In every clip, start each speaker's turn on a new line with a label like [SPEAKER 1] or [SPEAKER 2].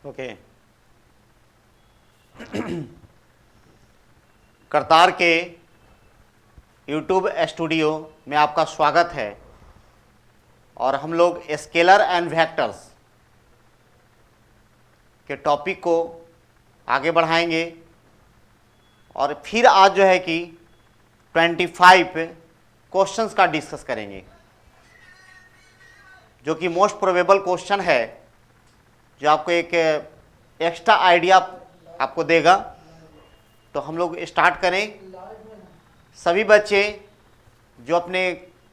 [SPEAKER 1] Okay. Kartar के YouTube studio में आपका स्वागत है और हम लोग स्केलर एंड वेक्टर्स के टॉपिक को आगे बढ़ाएंगे और फिर आज जो है कि 25 क्वेश्चंस का डिस्कस करेंगे, जो कि मोस्ट प्रोबेबल क्वेश्चन है, जो आपको एक एक्स्ट्रा आइडिया आपको देगा। तो हम लोग स्टार्ट करें। सभी बच्चे जो अपने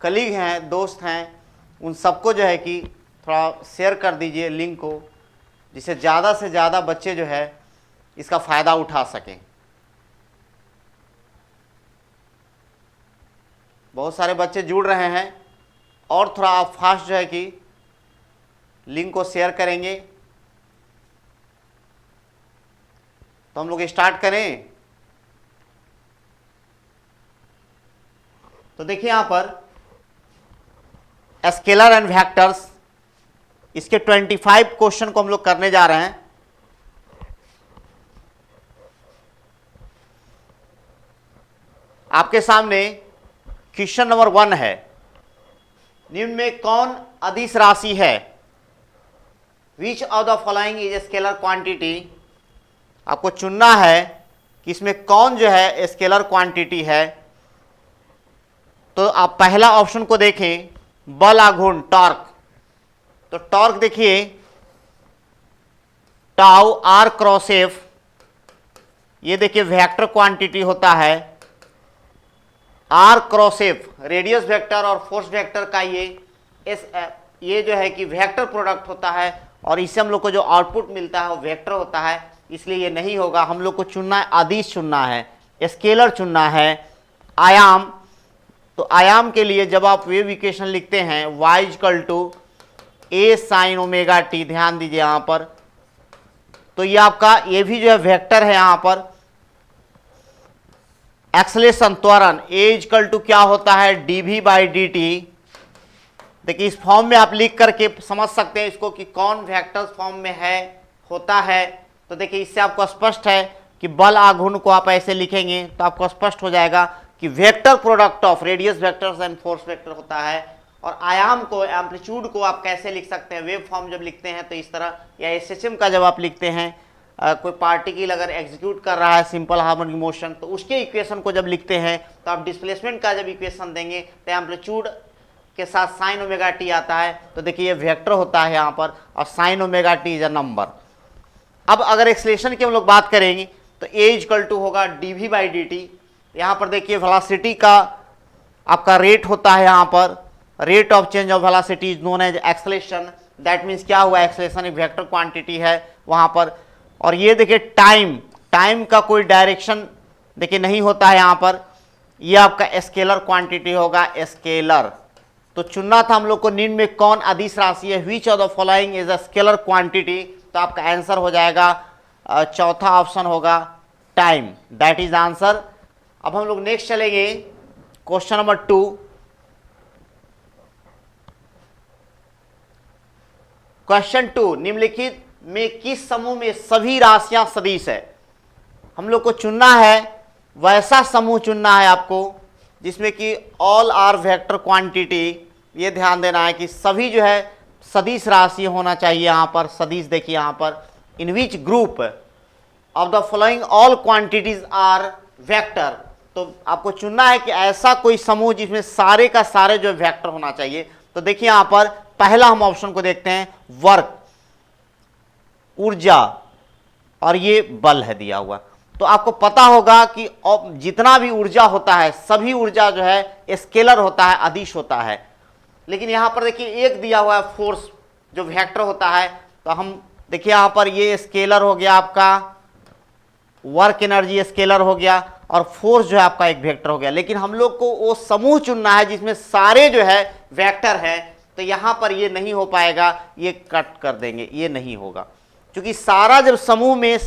[SPEAKER 1] कलीग हैं, दोस्त हैं, उन सबको जो है कि थोड़ा शेयर कर दीजिए लिंक को, जिससे ज़्यादा से ज़्यादा बच्चे जो है इसका फ़ायदा उठा सकें। बहुत सारे बच्चे जुड़ रहे हैं और थोड़ा आप फास्ट जो है कि लिंक को शेयर करेंगे तो हम लोग स्टार्ट करें। तो देखिए यहां पर स्केलर एंड वेक्टर्स, इसके 25 क्वेश्चन को हम लोग करने जा रहे हैं। आपके सामने क्वेश्चन नंबर 1 है, निम्न में कौन अदिश राशि है? Which of the following is a scalar quantity? आपको चुनना है कि इसमें कौन जो है स्केलर क्वांटिटी है। तो आप पहला ऑप्शन को देखें, बल आघूर्ण टॉर्क। तो टॉर्क देखिए टाउ आर क्रॉस एफ, ये देखिए वेक्टर क्वांटिटी होता है। R cross F radius vector और फोर्स वेक्टर का ये जो है कि वेक्टर प्रोडक्ट होता है और इससे हम लोग को जो आउटपुट मिलता है वो वेक्टर होता है, इसलिए ये नहीं होगा। हम लोग को चुनना है अदिश चुनना है, स्केलर चुनना है। आयाम, तो आयाम के लिए जब आप वेव इक्वेशन लिखते हैं y equal to a sin omega T, ध्यान दीजिए यहां पर, तो ये आपका ये भी जो है वेक्टर है। यहां पर एक्सलेशन त्वरण a इक्वल टू क्या होता है dv बाई dt। देखिए इस फॉर्म में आप लिख करके समझ सकते हैं इसको कि कौन वेक्टर्स फॉर्म में है होता है। तो देखिए इससे आपको स्पष्ट है कि बल आघूर्ण को आप ऐसे लिखेंगे तो आपको स्पष्ट हो जाएगा कि vector product of radius vectors and force vector होता है। और आयाम को, एम्पलीट्यूड को आप कैसे लिख सकते हैं? वेव फॉर्म जब लिखते हैं तो इस तरह, या एसएचएम का जब आप लिखते हैं, कोई पार्टिकल अगर एग्जीक्यूट कर रहा है सिंपल हार्मोनिक मोशन, तो उसके इक्वेशन को जब लिखते हैं तो आप डिस्प्लेसमेंट का जब इक्वेशन देंगे तो एम्पलीट्यूड के साथ साइन ओमेगा टी आता है। तो देखिए ये वेक्टर होता है यहाँ पर, और sine omega T is a number. अब अगर एक्सलेशन की हम लोग बात करेंगे तो ए इक्वल टू होगा डीवी बाई डी टी। यहाँ पर देखिए वेलोसिटी का आपका रेट होता है, यहाँ पर rate of change of velocity is known as acceleration. That means क्या हुआ, एक्सलेशन एक वेक्टर क्वांटिटी है वहाँ पर। और ये देखिए टाइम, टाइम का कोई डायरेक्शन देखिए नहीं होता है यहाँ पर, ये आपका स्केलर क्वांटिटी होगा, स्केलर। तो चुनना था हम लोग को निम्न में कौन अदिश राशि है, which of the following is a scalar quantity. तो आपका आंसर हो जाएगा चौथा ऑप्शन होगा टाइम, दैट इज आंसर। अब हम लोग नेक्स्ट चलेंगे क्वेश्चन नंबर 2। क्वेश्चन 2, निम्नलिखित में किस समूह में सभी राशियां सदिश है? हम लोग को चुनना है, वैसा समूह चुनना है आपको जिसमें कि ऑल आर वेक्टर क्वांटिटी। ये ध्यान देना है कि सभी जो है सदिश राशि होना चाहिए। यहाँ पर सदिश देखिए यहाँ पर, in which group of the following all quantities are vector. तो आपको चुनना है कि ऐसा कोई समूह जिसमें सारे का सारे जो वेक्टर होना चाहिए। तो देखिए यहाँ पर पहला हम ऑप्शन को देखते हैं, वर्क, ऊर्जा, और ये बल है दिया हुआ। तो आपको पता होगा कि जितना भी ऊर्जा होता है सभी ऊर्जा जो है स्केलर होता है, अदिश होता है। लेकिन यहाँ पर देखिए एक दिया हुआ है फोर्स जो वेक्टर होता है। तो हम देखिए यहाँ पर ये स्केलर हो गया आपका, वर्क एनर्जी स्केलर हो गया, और फोर्स जो है आपका एक वेक्टर हो गया। लेकिन हम लोग को वो समूह चुनना है जिसमें सारे जो है वेक्टर है। तो यहाँ पर ये नहीं हो पाएगा, ये कट कर देंगे, ये नहीं होगा, क्योंकि सारा जब समूह में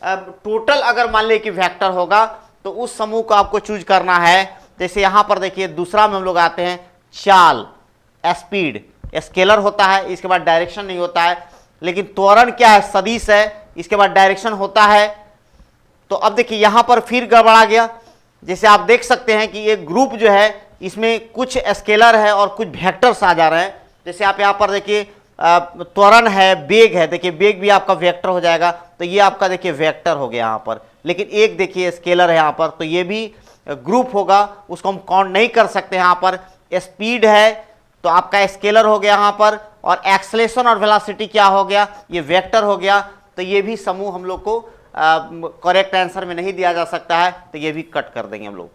[SPEAKER 1] टोटल अगर मान ले कि वेक्टर होगा तो उस समूह को आपको चूज करना है। जैसे यहाँ पर देखिए दूसरा में हम लोग आते हैं, चाल, स्पीड, स्केलर होता है, इसके बाद डायरेक्शन नहीं होता है। लेकिन त्वरण क्या है, सदिश है, इसके बाद डायरेक्शन होता है। तो अब देखिए यहां पर फिर गड़बड़ा गया। जैसे आप देख सकते हैं कि ये ग्रुप जो है इसमें कुछ स्केलर है और कुछ वेक्टर्स आ जा रहे हैं। जैसे आप यहाँ पर देखिए त्वरण है, वेग है, देखिए वेग भी आपका वेक्टर हो जाएगा, तो ये आपका देखिए वेक्टर हो गया यहाँ पर। लेकिन एक देखिए स्केलर है यहाँ पर, तो ये भी ग्रुप होगा, उसको हम काउंट नहीं कर सकते। यहाँ पर स्पीड है तो आपका स्केलर हो गया यहाँ पर, और एक्सेलरेशन और वेलोसिटी क्या हो गया, ये वेक्टर हो गया। तो ये भी समूह हम लोग को करेक्ट आंसर में नहीं दिया जा सकता है, तो ये भी कट कर देंगे हम लोग।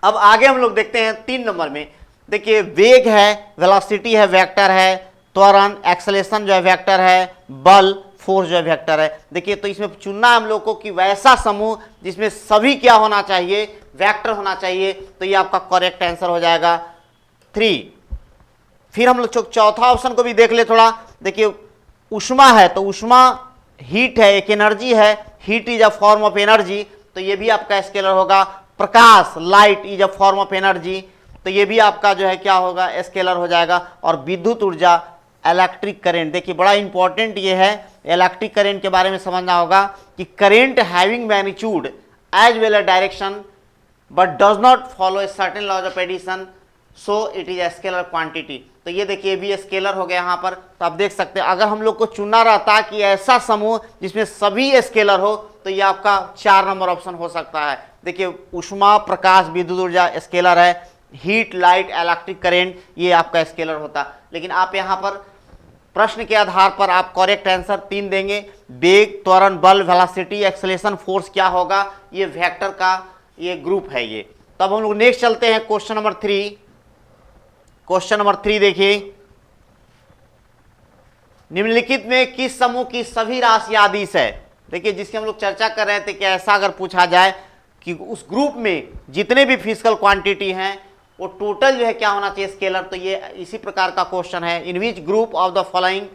[SPEAKER 1] अब आगे हम लोग देखते हैं 3 नंबर में। देखिए वेग है, वेलोसिटी है, वेक्टर है, त्वरण एक्सेलरेशन जो है वेक्टर है, बल फोर्स जो है वेक्टर है। देखिए तो इसमें चुनना है हम लोग को कि वैसा समूह जिसमें सभी क्या होना चाहिए, वेक्टर होना चाहिए। तो ये आपका करेक्ट आंसर हो जाएगा 3। फिर हम लोग चौथा ऑप्शन को भी देख ले थोड़ा। देखिए ऊष्मा है, तो ऊष्मा हीट है, एक एनर्जी है, heat is a form of energy, तो ये भी आपका स्केलर होगा। प्रकाश light is a form of energy, तो ये भी आपका जो है क्या होगा, स्केलर हो जाएगा। और विद्युत ऊर्जा इलेक्ट्रिक करेंट, देखिए बड़ा इंपॉर्टेंट ये है, इलेक्ट्रिक करेंट के बारे में समझना होगा कि current having magnitude as well as direction but does not follow a certain laws of addition, so it is a scalar quantity. तो ये देखिए भी स्केलर हो गया यहाँ पर। तो आप देख सकते हैं अगर हम लोग को चुनना रहता कि ऐसा समूह जिसमें सभी स्केलर हो, तो ये आपका 4 नंबर ऑप्शन हो सकता है। देखिए ऊष्मा, प्रकाश, विद्युत ऊर्जा स्केलर है, हीट, लाइट, इलेक्ट्रिक करेंट ये आपका स्केलर होता। लेकिन आप यहाँ पर प्रश्न के आधार पर आप करेक्ट आंसर 3 देंगे। वेग, त्वरण, बल, वेलोसिटी, एक्सेलरेशन, फोर्स क्या होगा, ये वेक्टर का ये ग्रुप है ये। तब हम लोग नेक्स्ट चलते हैं क्वेश्चन नंबर 3। क्वेश्चन नंबर 3 देखिए, निम्नलिखित में किस समूह की सभी राशियां अदिश है। देखिए जिसकी हम लोग चर्चा कर रहे थे कि ऐसा अगर पूछा जाए कि उस ग्रुप में जितने भी फिजिकल क्वांटिटी हैं वो टोटल जो है क्या होना चाहिए, स्केलर। तो ये इसी प्रकार का क्वेश्चन है। In which group of the following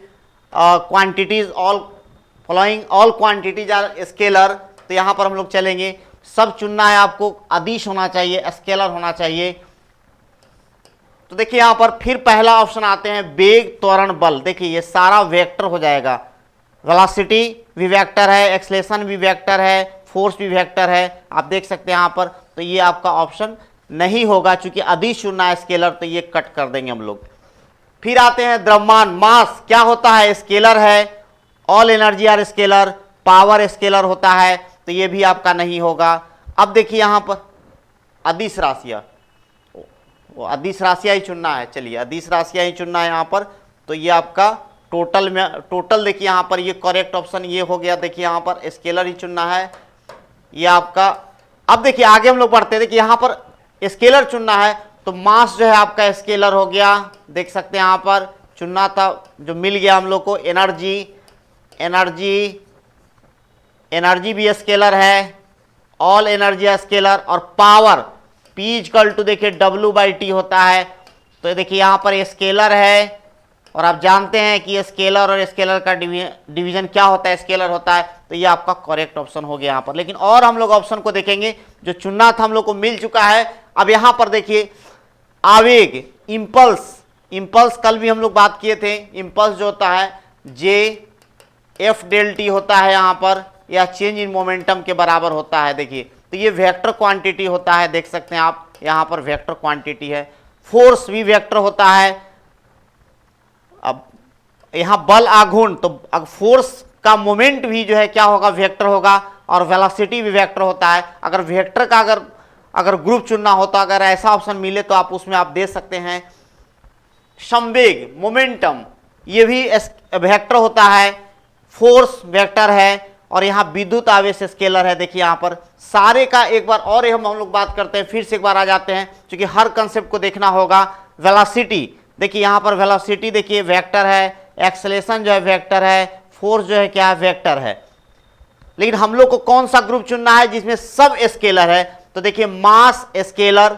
[SPEAKER 1] quantities all quantities are scalar. तो यहाँ पर हम लोग चलेंगे, सब चुनना है आपको, अदिश होना चाहिए, स्केलर होना चाहिए। तो देखिए यहाँ पर फिर पहला ऑप्शन आते हैं वेग, त्वरण, बल। देखिए ये सारा वेक्टर हो जाएगा, वेलोसिटी भी वेक्टर है, एक्सेलरेशन भी वेक्टर है, फोर्स भी वेक्टर है, आप देख सकते हैं यहाँ पर। तो ये आपका ऑप्शन नहीं होगा, चूंकि अदिश चुनना है स्केलर, तो ये कट कर देंगे हम लोग। फिर आते हैं द्रव्यमान, मास क्या होता है, स्केलर है, all energy are scalar, power scalar होता है, तो ये भी आपका नहीं होगा। अब देखिए यहाँ पर अदिश राशियां, अदिश राशियां ही चुनना है, चलिए अदिश राशियां ही चुनना है यहाँ पर। तो ये आपका टोटल में, टोटल देखिए यहाँ पर ये करेक्ट ऑप्शन ये हो गया। देखिए यहाँ पर स्केलर ही चुनना है ये आपका। अब देखिए आगे हम लोग बढ़ते हैं, देखिए यहाँ पर स्केलर चुनना है, तो मास जो है आपका स्केलर हो गया, देख सकते हैं यहाँ पर चुनना था जो मिल गया हम लोग को। एनर्जी भी स्केलर है, ऑल एनर्जी स्केलर। और पावर P इक्वल टू देखिए W/T होता है। तो देखिए यहाँ पर स्केलर है, और आप जानते हैं कि स्केलर और स्केलर का डिवीजन क्या होता है, स्केलर होता है। तो ये आपका करेक्ट ऑप्शन हो गया यहाँ पर। लेकिन और हम लोग ऑप्शन को देखेंगे, जो चुनना था हम लोग को मिल चुका है। अब यहाँ पर देखिए आवेग, इंपल्स कल भी हम लोग बात किए थे। इंपल्स जो होता है J/F∆T होता है यहाँ पर, या चेंज इन मोमेंटम के बराबर होता है। देखिए तो ये वेक्टर क्वांटिटी होता है, देख सकते हैं आप यहाँ पर वेक्टर क्वांटिटी है। फोर्स भी वेक्टर होता है। अब यहाँ बल आघूर्ण, तो फोर्स का मोमेंट भी जो है क्या होगा, वेक्टर होगा। और वेलोसिटी भी वेक्टर होता है। अगर वेक्टर का अगर ग्रुप चुनना होता, अगर ऐसा ऑप्शन मिले तो आप उसमें आप दे सकते हैं। संवेग, मोमेंटम, ये भी वेक्टर होता है। फोर्स वेक्टर है, और यहाँ विद्युत आवेश स्केलर है। देखिए यहाँ पर सारे का एक बार और हम लोग बात करते हैं, फिर से एक बार आ जाते हैं, क्योंकि हर कंसेप्ट को देखना होगा। वेलोसिटी, देखिए यहाँ पर वेलोसिटी देखिए वेक्टर है, एक्सेलरेशन जो है वेक्टर है, फोर्स जो है क्या है, वेक्टर है। लेकिन हम लोग को कौन सा ग्रुप चुनना है जिसमें सब स्केलर है। तो देखिए मास स्केलर,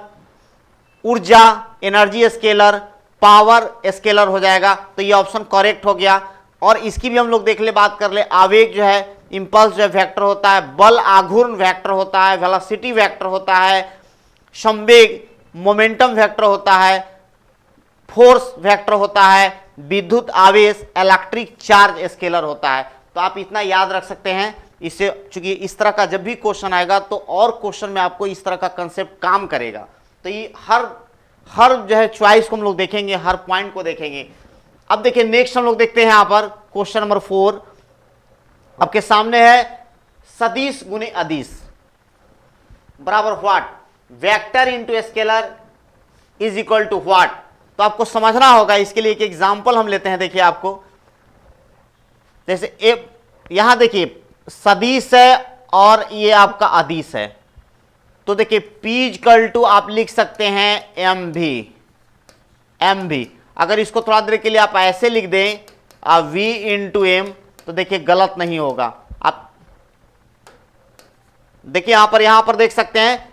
[SPEAKER 1] ऊर्जा एनर्जी स्केलर, पावर स्केलर हो जाएगा। तो ये ऑप्शन करेक्ट हो गया। और इसकी भी हम लोग देख ले, बात कर ले। आवेग जो है, इंपल्स जो है वेक्टर होता है, बल आघूर्ण वेक्टर होता है, वेलोसिटी वेक्टर होता है, संवेग मोमेंटम वेक्टर होता है, फोर्स वेक्टर होता है, विद्युत आवेश इलेक्ट्रिक चार्ज स्केलर होता है। तो आप इतना याद रख सकते हैं इससे, चूंकि इस तरह का जब भी क्वेश्चन आएगा तो और क्वेश्चन में आपको इस तरह का कंसेप्ट काम करेगा। तो ये हर जो है चॉइस को हम लोग देखेंगे, हर पॉइंट को देखेंगे। अब देखिए नेक्स्ट हम लोग देखते हैं यहां पर क्वेश्चन नंबर 4 आपके सामने है, सदिश गुने अदिश बराबर what, vector into scalar is equal to what. तो आपको समझना होगा, इसके लिए एक एग्जांपल हम लेते हैं। देखिए आपको जैसे यहां देखिए सदिश है और ये आपका अदिश है, तो देखिए P इक्वल टू आप लिख सकते हैं एम भी। अगर इसको थोड़ा देर के लिए आप ऐसे लिख दें V इंटू एम, तो देखिए गलत नहीं होगा। आप देखिए यहां पर देख सकते हैं।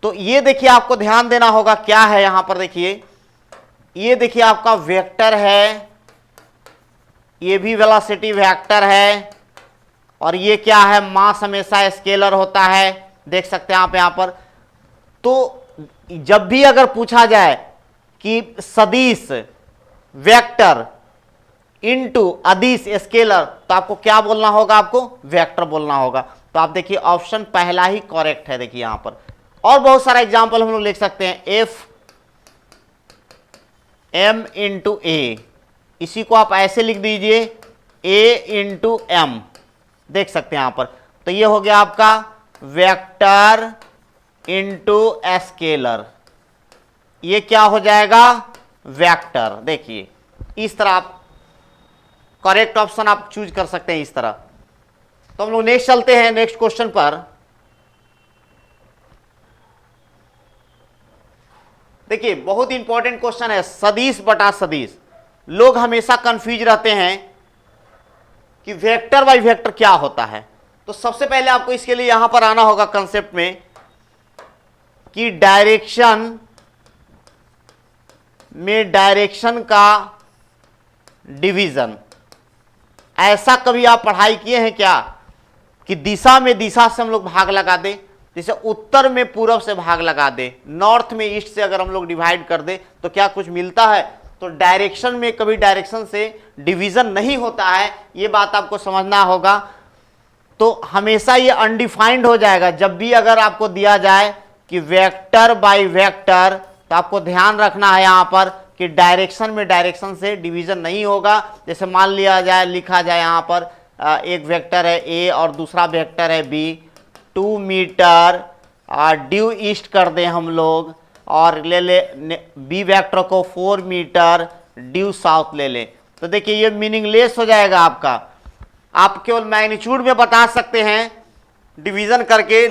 [SPEAKER 1] तो ये देखिए आपको ध्यान देना होगा क्या है यहां पर, देखिए ये देखिए आपका वेक्टर है, ये भी वेलोसिटी वेक्टर है, और ये क्या है, मास हमेशा स्केलर होता है, देख सकते हैं आप यहां पर। तो जब भी अगर पूछा जाए कि सदिश वेक्टर इनटू अदिश स्केलर, तो आपको क्या बोलना होगा, आपको वेक्टर बोलना होगा। तो आप देखिए ऑप्शन पहला ही करेक्ट है। देखिए यहां पर और बहुत सारा एग्जांपल हम लोग लिख सकते हैं, एफ एम इंटू ए, इसी को आप ऐसे लिख दीजिए ए इंटू एम, देख सकते हैं यहां पर। तो ये हो गया आपका वेक्टर इंटू स्केलर, ये क्या हो जाएगा, वेक्टर। देखिए इस तरह आप करेक्ट ऑप्शन आप चूज कर सकते हैं इस तरह। तो हम लोग नेक्स्ट चलते हैं, नेक्स्ट क्वेश्चन पर। देखिए बहुत इंपॉर्टेंट क्वेश्चन है, सदिश बटा सदिश। लोग हमेशा कंफ्यूज रहते हैं कि वेक्टर बाई वेक्टर क्या होता है। तो सबसे पहले आपको इसके लिए यहां पर आना होगा कंसेप्ट में कि डायरेक्शन में डायरेक्शन का डिवीजन। ऐसा कभी आप पढ़ाई किए हैं क्या कि दिशा में दिशा से हम लोग भाग लगा दे, जैसे उत्तर में पूरब से भाग लगा दे, नॉर्थ में ईस्ट से अगर हम लोग डिवाइड कर दे तो क्या कुछ मिलता है। तो डायरेक्शन में कभी डायरेक्शन से डिवीजन नहीं होता है, ये बात आपको समझना होगा। तो हमेशा ये अनडिफाइंड हो जाएगा। जब भी अगर आपको दिया जाए कि वेक्टर बाय वेक्टर, तो आपको ध्यान रखना है यहां पर कि डायरेक्शन में डायरेक्शन से डिवीजन नहीं होगा। जैसे मान लिया जाए, लिखा जाए यहां पर एक वेक्टर है ए और दूसरा वेक्टर है बी, 2 मीटर ड्यू ईस्ट कर दें हम लोग, और ले बी वेक्टर को 4 मीटर ड्यू साउथ ले लें, तो देखिए ये मीनिंगलेस हो जाएगा आपका। आप केवल मैग्नीट्यूड में बता सकते हैं डिवीजन करके,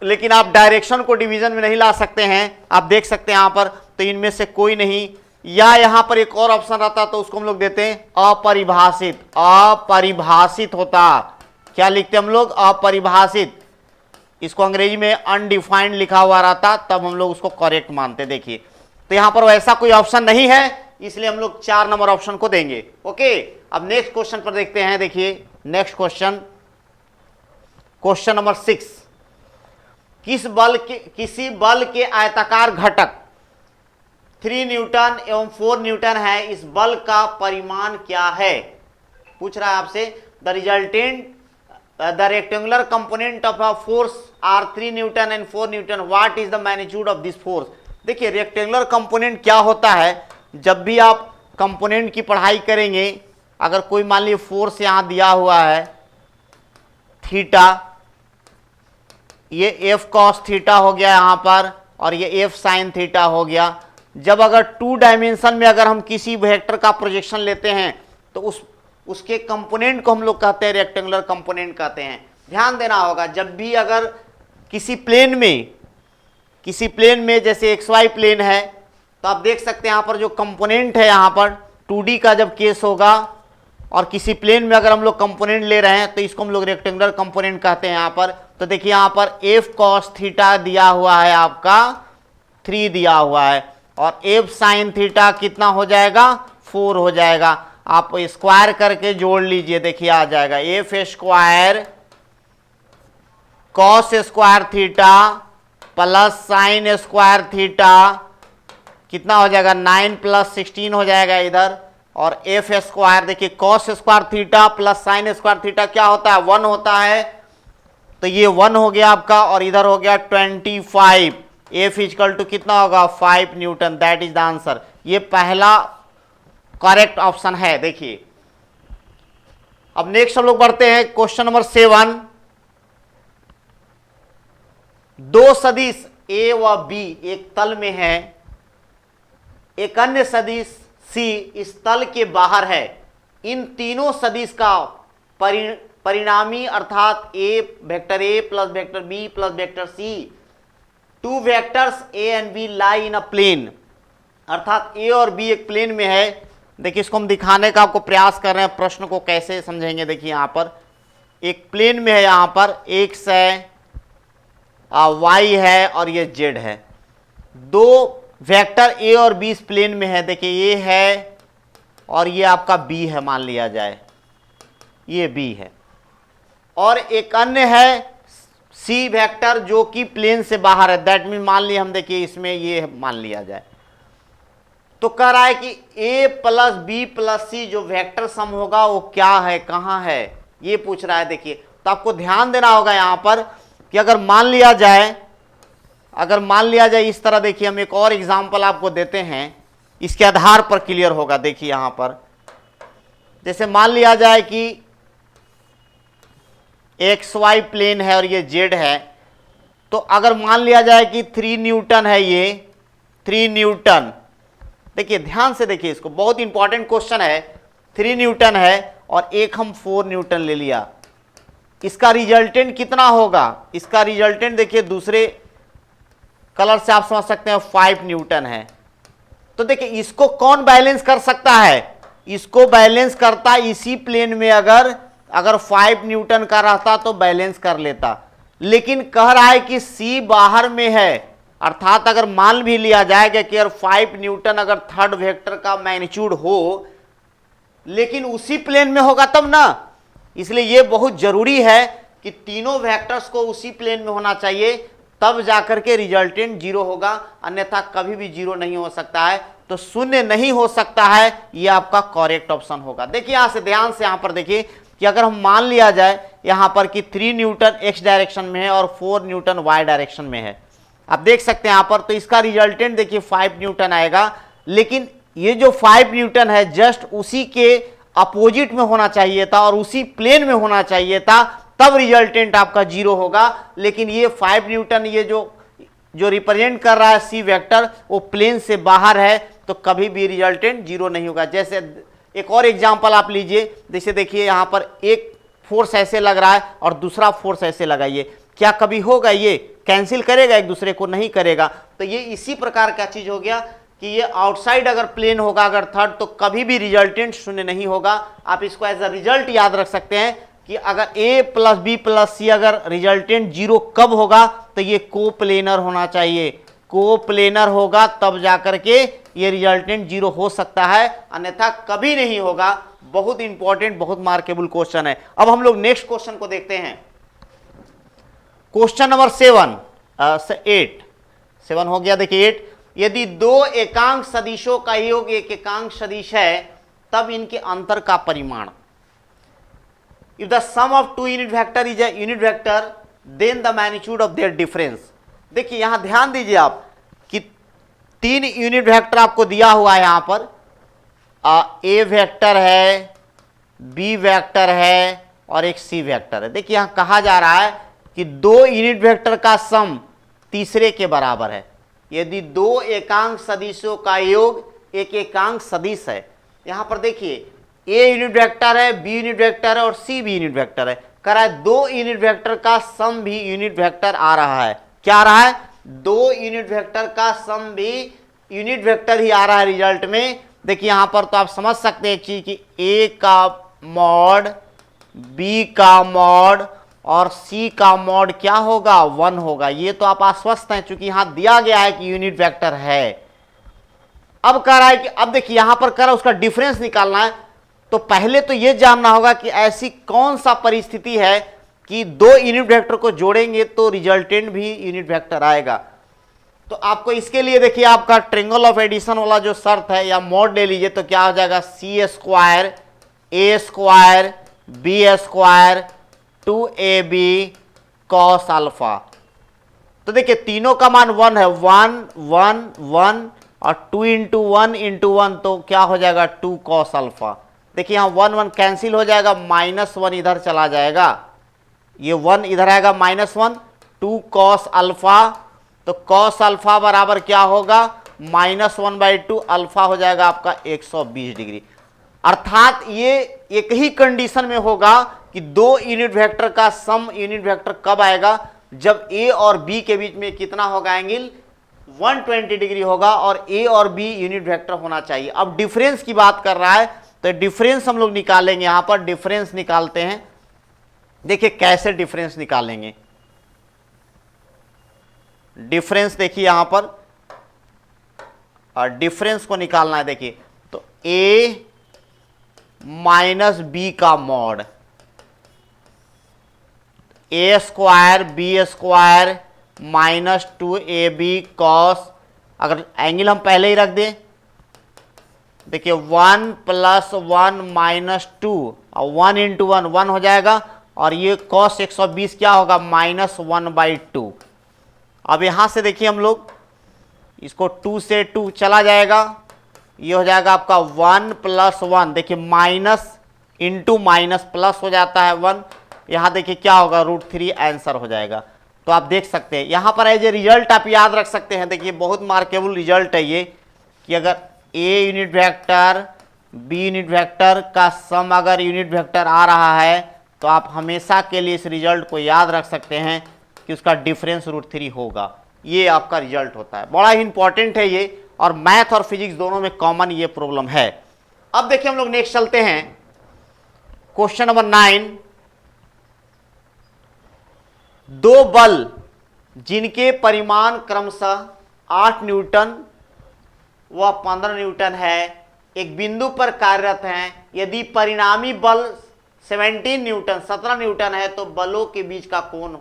[SPEAKER 1] लेकिन आप डायरेक्शन को डिवीजन में नहीं ला सकते हैं। आप देख सकते हैं यहां पर, तो इनमें से कोई नहीं, या यहां पर एक और ऑप्शन रहता तो उसको हम लोग देते हैं अपरिभाषित। अपरिभाषित होता, क्या लिखते हम लोग, अपरिभाषित। इसको अंग्रेजी में अनडिफाइंड लिखा हुआ रहता, तब हम लोग उसको करेक्ट मानते। देखिए तो यहां पर वैसा कोई ऑप्शन नहीं है, इसलिए हम लोग 4 नंबर ऑप्शन को देंगे। ओके, अब नेक्स्ट क्वेश्चन पर देखते हैं। देखिए नेक्स्ट क्वेश्चन, क्वेश्चन नंबर 6, किसी बल के आयताकार घटक 3 न्यूटन एवं 4 न्यूटन है, इस बल का परिमाण क्या है। पूछ रहा है आपसे, the rectangular component of a force are 3 newton and 4 newton, what is the magnitude of this force. देखिए रेक्टेंगुलर कंपोनेंट क्या होता है, जब भी आप कंपोनेंट की पढ़ाई करेंगे, अगर कोई मान लीजिए फोर्स यहां दिया हुआ है थीटा, ये एफ कॉस थीटा हो गया यहां पर, और ये एफ साइन थीटा हो गया। जब अगर 2 डायमेंशन में अगर हम किसी वेक्टर का प्रोजेक्शन लेते हैं तो उसके कंपोनेंट को हम लोग कहते हैं रेक्टेंगुलर कंपोनेंट कहते हैं। ध्यान देना होगा, जब भी अगर किसी प्लेन में जैसे XY प्लेन है, तो आप देख सकते हैं यहां पर जो कंपोनेंट है, यहां पर 2D का जब केस होगा और किसी प्लेन में अगर हम लोग कंपोनेंट ले रहे हैं तो इसको हम लोग रेक्टेंगुलर कंपोनेंट कहते हैं यहां पर। तो देखिए यहां पर एफ कॉस थीटा दिया हुआ है आपका 3 दिया हुआ है, और एफ साइन थीटा कितना हो जाएगा, 4 हो जाएगा। आप स्क्वायर करके जोड़ लीजिए, देखिए आ जाएगा F square cos square theta plus sine square theta कितना हो जाएगा 9 + 16 हो जाएगा इधर, और एफ स्क्वायर देखिए cos square theta plus sine square theta क्या होता है 1 होता है, तो ये 1 हो गया आपका, और इधर हो गया 25। एफ इक्वल टू कितना होगा 5 Newton, that is the answer. ये पहला करेक्ट ऑप्शन है। देखिए अब नेक्स्ट हम लोग बढ़ते हैं क्वेश्चन नंबर 7। दो सदिश ए व बी एक तल में है, एक अन्य सदिश सी इस तल के बाहर है। इन तीनों सदिश का परिणामी अर्थात vector A plus vector B plus vector C, two vectors A and B lie in a plane, अर्थात ए और बी एक प्लेन में है। देखिए इसको हम दिखाने का आपको प्रयास कर रहे हैं, प्रश्न को कैसे समझेंगे। देखिए यहां पर एक प्लेन में है, यहां पर एक्स है, वाई है और ये जेड है। दो वेक्टर ए और बी इस प्लेन में है। देखिए ये है और ये आपका बी है, मान लिया जाए ये बी है, और एक अन्य है सी वेक्टर जो कि प्लेन से बाहर है, दैट मीन मान लिया हम, देखिए इसमें ये मान लिया जाए। तो कह रहा है कि a प्लस बी प्लस सी जो वेक्टर सम होगा वो क्या है, कहां है, ये पूछ रहा है। देखिए तो आपको ध्यान देना होगा यहां पर कि अगर मान लिया जाए इस तरह, देखिए हम एक और एग्जांपल आपको देते हैं, इसके आधार पर क्लियर होगा। देखिए यहां पर जैसे मान लिया जाए कि एक्स वाई प्लेन है और ये जेड है, तो अगर मान लिया जाए कि 3 न्यूटन है, ये 3 न्यूटन, देखिए ध्यान से देखिए इसको, बहुत इंपॉर्टेंट क्वेश्चन है। 3 न्यूटन है और एक हम 4 न्यूटन ले लिया, इसका रिजल्टेंट कितना होगा, इसका रिजल्टेंट देखिए दूसरे कलर से आप समझ सकते हैं 5 न्यूटन है। तो देखिए इसको कौन बैलेंस कर सकता है, इसको बैलेंस करता इसी प्लेन में, अगर 5 न्यूटन का रहता तो बैलेंस कर लेता, लेकिन कह रहा है कि सी बाहर में है, अर्थात अगर मान भी लिया जाएगा कि अगर 5 न्यूटन अगर थर्ड वेक्टर का मैग्नीट्यूड हो, लेकिन उसी प्लेन में होगा तब ना, इसलिए यह बहुत जरूरी है कि तीनों वेक्टर्स को उसी प्लेन में होना चाहिए, तब जाकर के रिजल्टेंट 0 होगा, अन्यथा कभी भी 0 नहीं हो सकता है। तो शून्य नहीं हो सकता है, यह आपका करेक्ट ऑप्शन होगा। देखिए यहां से ध्यान से यहां पर देखिए कि अगर हम मान लिया जाए यहां पर कि 3 न्यूटन एक्स डायरेक्शन में है और 4 न्यूटन वाई डायरेक्शन में है, आप देख सकते हैं यहां पर, तो इसका रिजल्टेंट देखिए 5 न्यूटन आएगा, लेकिन ये जो 5 न्यूटन है जस्ट उसी के अपोजिट में होना चाहिए था और उसी प्लेन में होना चाहिए था, तब रिजल्टेंट आपका 0 होगा। लेकिन ये 5 न्यूटन ये जो रिप्रेजेंट कर रहा है सी वेक्टर, वो प्लेन से बाहर है, तो कभी भी रिजल्टेंट 0 नहीं होगा। जैसे एक और एग्जांपल आप लीजिए, जैसे देखिए यहां पर एक फोर्स ऐसे लग रहा है और दूसरा फोर्स ऐसे लगाइए, क्या कभी होगा, ये कैंसिल करेगा एक दूसरे को, नहीं करेगा। तो ये इसी प्रकार का चीज हो गया कि ये आउटसाइड अगर प्लेन होगा अगर थर्ड, तो कभी भी रिजल्टेंट शून्य नहीं होगा। आप इसको एज अ रिजल्ट याद रख सकते हैं कि अगर a प्लस बी प्लस सी अगर रिजल्टेंट 0 कब होगा, तो ये कोप्लेनर होना चाहिए, कोप्लेनर होगा तब जाकर के ये रिजल्टेंट 0 हो सकता है, अन्यथा कभी नहीं होगा। बहुत इंपॉर्टेंट, बहुत मार्केबल क्वेश्चन है। अब हम लोग नेक्स्ट क्वेश्चन को देखते हैं, क्वेश्चन नंबर 7 हो गया। देखिए 8, यदि दो एकांक सदिशों का योग एक एकांक सदिश है, तब इनके अंतर का परिमाण। If the sum of two unit vector is a unit vector, then the magnitude of their difference। देखिए यहां ध्यान दीजिए आप कि 3 यूनिट वेक्टर आपको दिया हुआ है, यहां पर ए वेक्टर है, बी वेक्टर है और एक सी वेक्टर है। देखिए यहां कहा जा रहा है कि 2 यूनिट वेक्टर का सम तीसरे के बराबर है। यदि 2 एकांक सदिशों का योग एक एकांक सदिश है, यहां पर देखिए ए यूनिट वेक्टर है, बी यूनिट वेक्टर है और सी भी यूनिट वेक्टर है। कह रहा है 2 यूनिट वेक्टर का सम भी यूनिट वेक्टर आ रहा है। क्या आ रहा है, 2 यूनिट वेक्टर का सम भी यूनिट वेक्टर ही आ रहा है रिजल्ट में। देखिए यहां पर तो आप समझ सकते हैं एक चीज कि ए का मॉड, बी का मॉड और सी का मॉड क्या होगा, 1 होगा। ये तो आप आश्वस्त हैं चूंकि यहां दिया गया है कि यूनिट वेक्टर है। अब कह रहा है कि अब देखिए यहां पर कह रहा है उसका डिफरेंस निकालना है, तो पहले तो यह जानना होगा कि ऐसी कौन सा परिस्थिति है कि 2 यूनिट वेक्टर को जोड़ेंगे तो रिजल्टेंट भी यूनिट वेक्टर आएगा। तो आपको इसके लिए देखिए आपका ट्रिंगल ऑफ एडिशन वाला जो शर्त है या मॉड ले लीजिए, तो क्या हो जाएगा सी स्क्वायर ए square B square 2ab cos alpha. तो देखिए तीनों का मान 1 है, 1 1 1 और 2 इंटू 1 तो क्या हो जाएगा 2 कॉस अल्फा। देखिए यहाँ 1 1 कैंसिल हो जाएगा, -1 इधर चला जाएगा, ये 1 इधर आएगा -1, 2 कॉस अल्फा। तो कॉस अल्फा बराबर क्या होगा -1/2 अल्फा हो जाएगा आपका 120 डिग्री। अर्थात ये एक ही कंडीशन में होगा कि दो यूनिट वेक्टर का सम यूनिट वेक्टर कब आएगा, जब ए और बी के बीच में कितना होगा एंगल 120 डिग्री होगा और ए और बी यूनिट वेक्टर होना चाहिए। अब डिफरेंस की बात कर रहा है तो डिफरेंस हम लोग निकालेंगे, यहां पर डिफरेंस निकालते हैं। देखिए कैसे डिफरेंस निकालेंगे, डिफरेंस देखिए यहां पर और डिफरेंस को निकालना है। देखिए तो a माइनस बी का mod, a square B square -2ab cos, अगर एंगल हम पहले ही रख दें, देखिए 1 + 1 - 2 और 1 इंटू 1 1 हो जाएगा और ये कॉस 120 क्या होगा -1/2। अब यहां से देखिए हम लोग इसको 2 से 2 चला जाएगा, ये हो जाएगा आपका 1 + 1, देखिए माइनस इंटू माइनस प्लस हो जाता है 1, यहां देखिए क्या होगा √3 आंसर हो जाएगा। तो आप देख सकते हैं यहां पर एज ए रिजल्ट आप याद रख सकते हैं। देखिए बहुत मार्केबल रिजल्ट है ये कि अगर a unit vector b unit vector का सम अगर यूनिट वेक्टर आ रहा है तो आप हमेशा के लिए इस रिजल्ट को याद रख सकते हैं कि उसका डिफरेंस √3 होगा। ये आपका रिजल्ट होता है, बड़ा ही इंपॉर्टेंट है ये, और मैथ और फिजिक्स दोनों में कॉमन ये प्रॉब्लम है। अब देखिए हम लोग नेक्स्ट चलते हैं क्वेश्चन नंबर 9। दो बल जिनके परिमाण क्रमशः 8 न्यूटन व 15 न्यूटन है एक बिंदु पर कार्यरत हैं, यदि परिणामी बल 17 न्यूटन 17 न्यूटन है तो बलों के बीच का कोण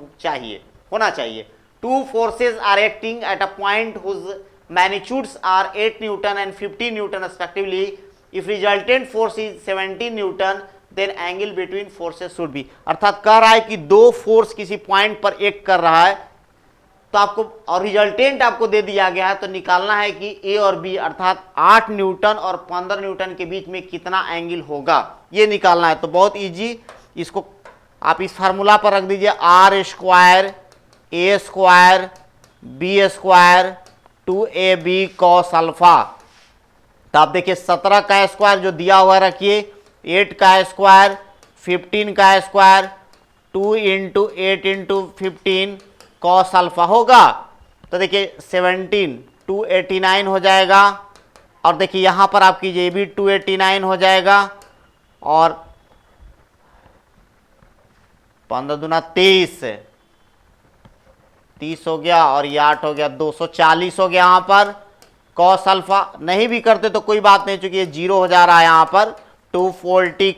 [SPEAKER 1] होना चाहिए। Two forces are acting at a point whose magnitudes are 8 newton and 15 newton respectively. If resultant force is 17 newton then angle between forces should be. अर्थात कह रहा है कि दो फोर्स किसी पॉइंट पर एक्ट कर रहा है तो आपको और रिजल्टेंट आपको दे दिया गया है, तो निकालना है कि ए और बी अर्थात 8 न्यूटन और 15 न्यूटन के बीच में कितना एंगल होगा, ये निकालना है। तो बहुत इजी, इसको आप इस फार्मूला पर रख दीजिए, आर स्क्वायर ए square B square 2ab cos alpha. तो आप देखिए 17 का स्क्वायर जो दिया हुआ रखिए, 8 का स्क्वायर 15 का स्क्वायर 2 × 8 × 15 कॉस अल्फा होगा। तो देखिए 17 289 हो जाएगा, और देखिए यहां पर आप कीजिए भी 289 हो जाएगा, और 15 दूना 23 30 हो गया, और ये 8 हो गया 240 हो गया। यहां पर कॉस अल्फा नहीं भी करते तो कोई बात नहीं, चूंकि ये 0 हो जा रहा है यहां पर। 240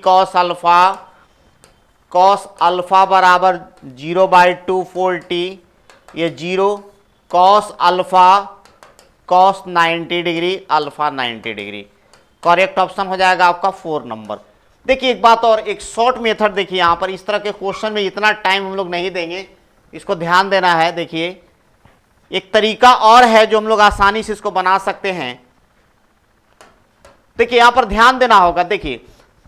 [SPEAKER 1] कॉस अल्फा बराबर 0/240, ये 0 cos alpha cos 90 degree alpha 90 degree. Correct option हो जाएगा आपका 4 नंबर। देखिए एक बात और, एक शॉर्ट मेथड देखिए यहां पर, इस तरह के क्वेश्चन में इतना टाइम हम लोग नहीं देंगे, इसको ध्यान देना है। देखिए एक तरीका और है जो हम लोग आसानी से इसको बना सकते हैं। देखिए यहां पर ध्यान देना होगा। देखिए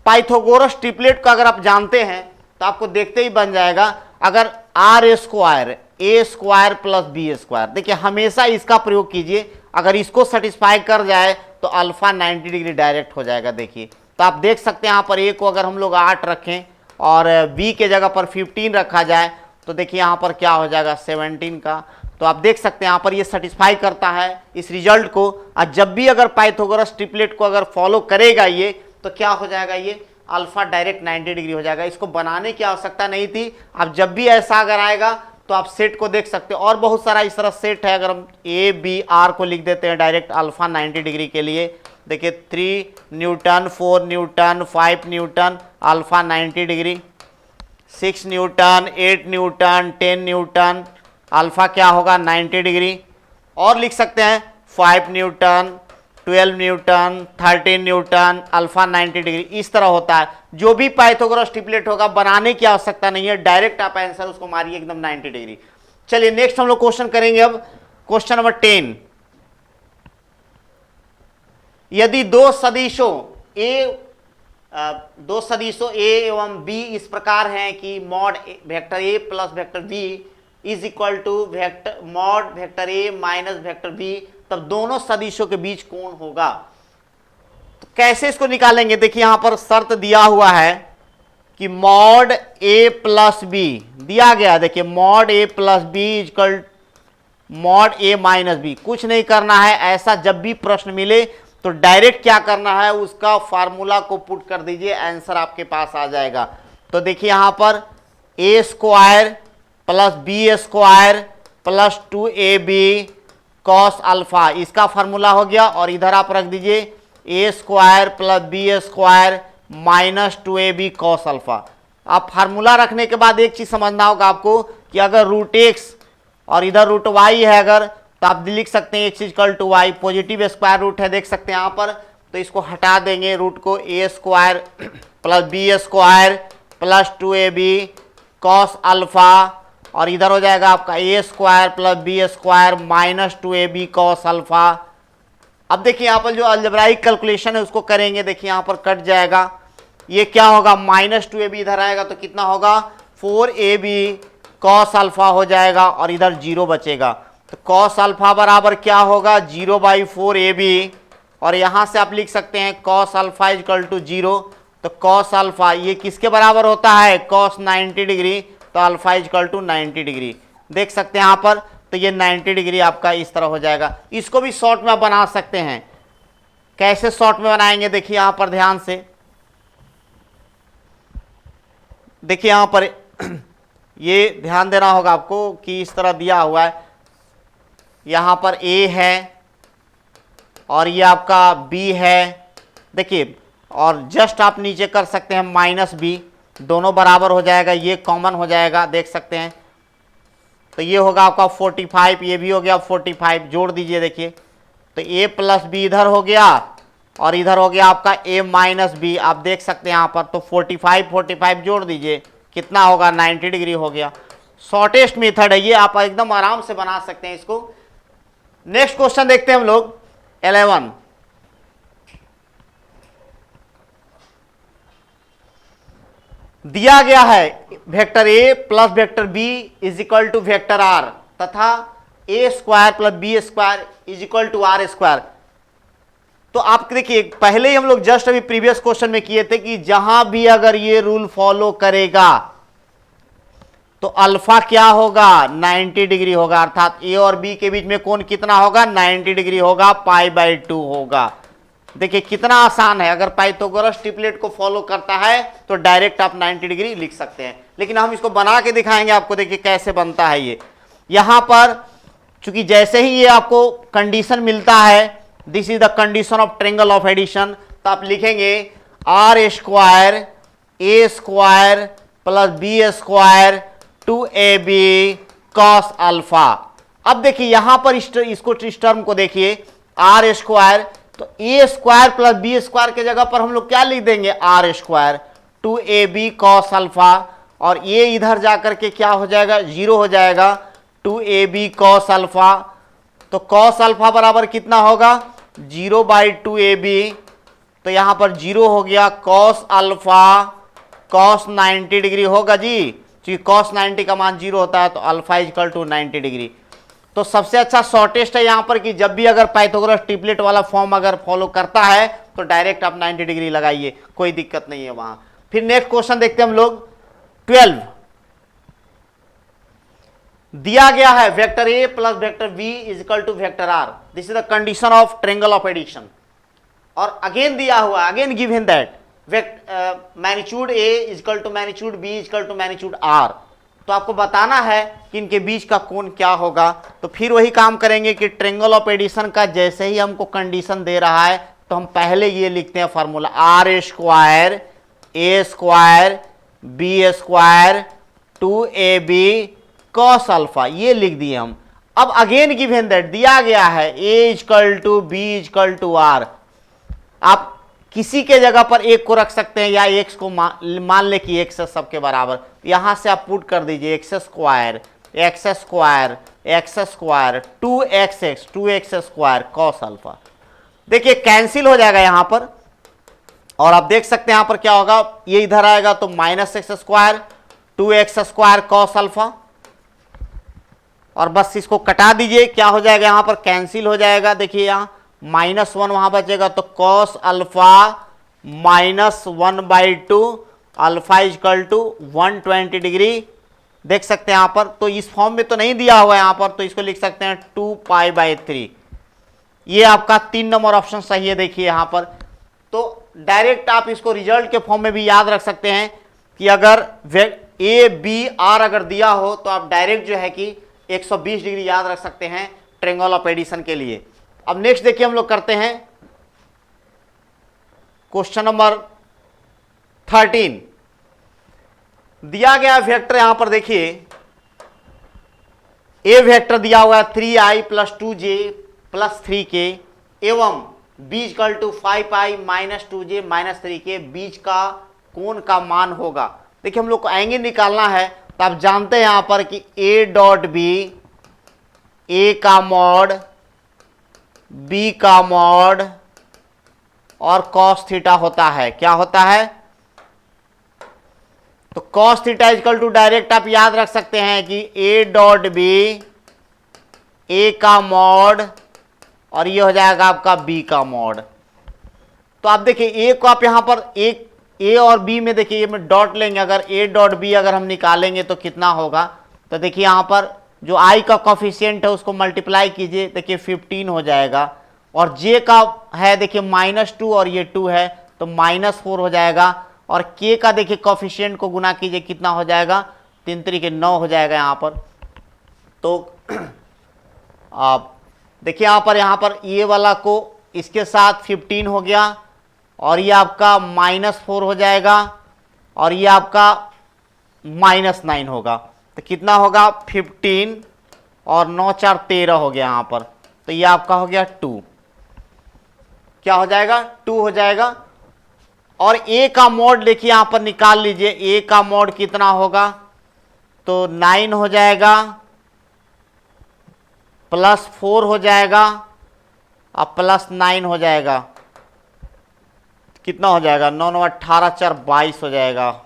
[SPEAKER 1] पाइथागोरस ट्रिपलेट को अगर आप जानते हैं तो आपको देखते ही बन जाएगा। अगर आर स्क्वायर ए स्क्वायर प्लस बी स्क्वायर, देखिए हमेशा इसका प्रयोग कीजिए, अगर इसको सेटिस्फाई कर जाए तो अल्फा 90 डिग्री डायरेक्ट हो जाएगा। देखिए तो आप देख सकते हैं यहाँ पर ए को अगर हम लोग 8 रखें और बी के जगह पर 15 रखा जाए तो देखिए यहाँ पर क्या हो जाएगा 17 का। तो आप देख सकते हैं यहाँ पर ये सेटिस्फाई करता है इस रिजल्ट को। और जब भी अगर पाइथागोरस ट्रिपलेट को अगर फॉलो करेगा ये, तो क्या हो जाएगा, ये अल्फा डायरेक्ट 90 डिग्री हो जाएगा। इसको बनाने की आवश्यकता नहीं थी। अब जब भी ऐसा अगर आएगा तो आप सेट को देख सकते हो, और बहुत सारा इस तरह सेट है। अगर हम ए बी आर को लिख देते हैं डायरेक्ट अल्फा 90 डिग्री के लिए, देखिए 3 Newton 4 Newton 5 Newton alpha 90 degree, 6 Newton 8 Newton 10 Newton alpha क्या होगा 90 डिग्री, और लिख सकते हैं 5 Newton, 12 Newton, 13 Newton, alpha 90 degree, इस तरह होता है। जो भी पाइथागोरस ट्रिपलेट होगा बनाने की आवश्यकता नहीं है, डायरेक्ट आप आंसर उसको मारिए एकदम 90 डिग्री। चलिए नेक्स्ट हम लोग क्वेश्चन करेंगे। अब क्वेश्चन नंबर 10, यदि दो सदिशों ए एवं बी इस प्रकार हैं कि mod vector A plus vector B is equal to vector mod vector A minus vector B, तब दोनों सदिशों के बीच कौन होगा। तो कैसे इसको निकालेंगे, देखिए यहां पर शर्त दिया हुआ है कि मॉड ए प्लस बी दिया गया, देखिए मॉड ए प्लस बी इक्वल मॉड ए माइनस बी। कुछ नहीं करना है, ऐसा जब भी प्रश्न मिले तो डायरेक्ट क्या करना है, उसका फार्मूला को पुट कर दीजिए, आंसर आपके पास आ जाएगा। तो देखिए यहां पर a square plus B square plus 2ab cos alpha, इसका फार्मूला हो गया। और इधर आप रख दीजिए a square plus B square minus 2ab cos alpha. आप फार्मूला रखने के बाद एक चीज समझना होगा आपको कि अगर रूट एक्स और इधर रूट वाई है अगर, तो आप लिख सकते हैं X equal to Y, positive square root है, देख सकते हैं यहाँ पर। तो इसको हटा देंगे रूट को, a square plus B square plus 2ab cos alpha, और इधर हो जाएगा आपका a square plus B square minus 2ab cos alpha. अब देखिए यहाँ पर जो अलजेब्राइक कैलकुलेशन है उसको करेंगे, देखिए यहाँ पर कट जाएगा, ये क्या होगा माइनस 2ab इधर आएगा तो कितना होगा 4ab कॉस अल्फा हो जाएगा, और इधर 0 बचेगा। तो कॉस अल्फा बराबर क्या होगा 0/4ab, और यहां से आप लिख सकते हैं कॉस अल्फा इक्वल टू 0। तो कॉस अल्फा ये किसके बराबर होता है, कॉस 90 डिग्री, तो अल्फा इक्वल टू 90 डिग्री, देख सकते हैं यहां पर। तो ये 90 डिग्री आपका इस तरह हो जाएगा। इसको भी शॉर्ट में बना सकते हैं, कैसे शॉर्ट में बनाएंगे देखिए यहां पर ध्यान से, देखिए यहां पर ये ध्यान देना होगा आपको कि इस तरह दिया हुआ है, यहां पर a है और ये आपका b है, देखिए, और जस्ट आप नीचे कर सकते हैं माइनस b, दोनों बराबर हो जाएगा, ये कॉमन हो जाएगा, देख सकते हैं। तो ये होगा आपका 45, ये भी हो गया 45, जोड़ दीजिए देखिए। तो a प्लस बी इधर हो गया और इधर हो गया आपका a माइनस बी, आप देख सकते हैं यहाँ पर। तो 45 जोड़ दीजिए, कितना होगा 90 डिग्री हो गया। शॉर्टेस्ट मेथड है ये, आप एकदम आराम से बना सकते हैं इसको। नेक्स्ट क्वेश्चन देखते हैं हम लोग 11, दिया गया है vector A plus vector B is equal to vector r तथा a square plus B square is equal to r square. तो आप देखिए पहले ही हम लोग जस्ट अभी प्रीवियस क्वेश्चन में किए थे कि जहां भी अगर ये रूल फॉलो करेगा तो अल्फा क्या होगा 90 डिग्री होगा, अर्थात ए और बी के बीच में कोण कितना होगा 90 डिग्री होगा, π/2 होगा। देखिए कितना आसान है, अगर पाइथागोरस ट्रिपलेट को फॉलो करता है तो डायरेक्ट आप 90 डिग्री लिख सकते हैं। लेकिन हम इसको बना के दिखाएंगे आपको, देखिए कैसे बनता है ये। यहां पर चूंकि जैसे ही ये आपको कंडीशन मिलता है, this is the condition of triangle of addition, तो आप लिखेंगे आर स्क्वायर ए square plus B square 2ab cos alpha. अब देखिए यहां पर इसको इस टर्म को देखिए आर स्क्वायर, तो ए स्क्वायर प्लस बी स्क्वायर के जगह पर हम लोग क्या लिख देंगे are square 2ab cos alpha, और ये इधर जाकर के क्या हो जाएगा 0 हो जाएगा 2ab cos अल्फा। तो cos अल्फा बराबर कितना होगा 0/2ab, तो यहां पर 0 हो गया, cos अल्फा cos 90 डिग्री होगा जी, क्योंकि cos 90 का मान 0 होता है, तो अल्फा इक्वल टू 90 डिग्री। तो सबसे अच्छा शॉर्टेस्ट है यहां पर कि जब भी अगर पाइथागोरस ट्रिपलेट वाला फॉर्म अगर फॉलो करता है तो डायरेक्ट आप 90 डिग्री लगाइए, कोई दिक्कत नहीं है वहां। फिर नेक्स्ट क्वेश्चन देखते हैं हम लोग 12, दिया गया है vector A plus vector B is equal to vector R, this is the condition of triangle of addition. और अगेन दिया हुआ, again given that magnitude A is equal to magnitude B is equal to magnitude R. तो आपको बताना है कि इनके बीच का कोण क्या होगा। तो फिर वही काम करेंगे कि ट्रायंगल ऑफ एडिशन का जैसे ही हमको कंडीशन दे रहा है तो हम पहले ये लिखते हैं फॉर्मूला आर स्क्वायर ए square B square 2ab cos alpha, ये लिख दिए हम। अब अगेन गिवन दैट दिया गया है a equal to B equal to R, आप किसी के जगह पर एक को रख सकते हैं या एक्स को मान ले कि एक्स सबके बराबर, यहां से आप पुट कर दीजिए x square x square x square 2x square cos alpha. देखिए कैंसिल हो जाएगा यहां पर, और आप देख सकते हैं यहां पर क्या होगा, ये इधर आएगा तो minus x square 2x square cos alpha, और बस इसको कटा दीजिए, क्या हो जाएगा यहां पर कैंसिल हो जाएगा। देखिए यहां -1 वहां बचेगा तो cos alpha -1/2 alpha equal to 120 degree, देख सकते हैं यहां पर। तो इस फॉर्म में तो नहीं दिया हुआ है यहां पर, तो इसको लिख सकते हैं 2π/3। ये आपका 3 नंबर ऑप्शन सही है। देखिए यहां पर तो डायरेक्ट आप इसको रिजल्ट के फॉर्म में भी याद रख सकते हैं कि अगर ए बी आर अगर दिया हो तो आप डायरेक्ट जो है कि 120 डिग्री याद रख सकते हैं ट्रायंगल ऑफ एडिशन के लिए। अब नेक्स्ट देखिए हम लोग करते हैं क्वेश्चन नंबर 13। दिया गया वेक्टर यहां पर देखिए ए वेक्टर दिया हुआ है 3i + 2j + 3k एवं b equal to 5i - 2j - 3k, बीच का कोण का मान होगा। देखिए हम लोग को एंगल निकालना है, तो आप जानते हैं यहां पर कि a डॉट बी ए का मॉड बी का मॉड और कॉस थीटा होता है। क्या होता है, तो cos theta equal to direct आप याद रख सकते हैं कि ए डॉट बी ए का मॉड और ये हो जाएगा आपका बी का मॉड। तो आप देखिए ए को आप यहां पर एक ए और बी में देखिए ये में डॉट लेंगे, अगर ए डॉट बी अगर हम निकालेंगे तो कितना होगा, तो देखिए यहां पर जो आई का कॉफिशिएंट है उसको मल्टीप्लाई कीजिए, देखिए 15 हो जाएगा, और जे का है देखिए -2 और ये 2 है तो -4 हो जाएगा, और के का देखिए कॉफिशिएंट को गुना कीजिए कितना हो जाएगा, 3 3 9 हो जाएगा यहां पर। तो आप देखिए यहाँ पर ये वाला को इसके साथ 15 हो गया, और ये आपका -4 हो जाएगा, और ये आपका -9 होगा, तो कितना होगा 15 और 9 4 13 हो गया यहाँ पर, तो ये आपका हो गया 2। क्या हो जाएगा 2 हो जाएगा। और ए का मॉड देखिए यहाँ पर निकाल लीजिए, ए का मॉड कितना होगा, तो 9 हो जाएगा +4 हो जाएगा और +9 हो जाएगा, कितना हो जाएगा 9 9 18 4 22 हो जाएगा।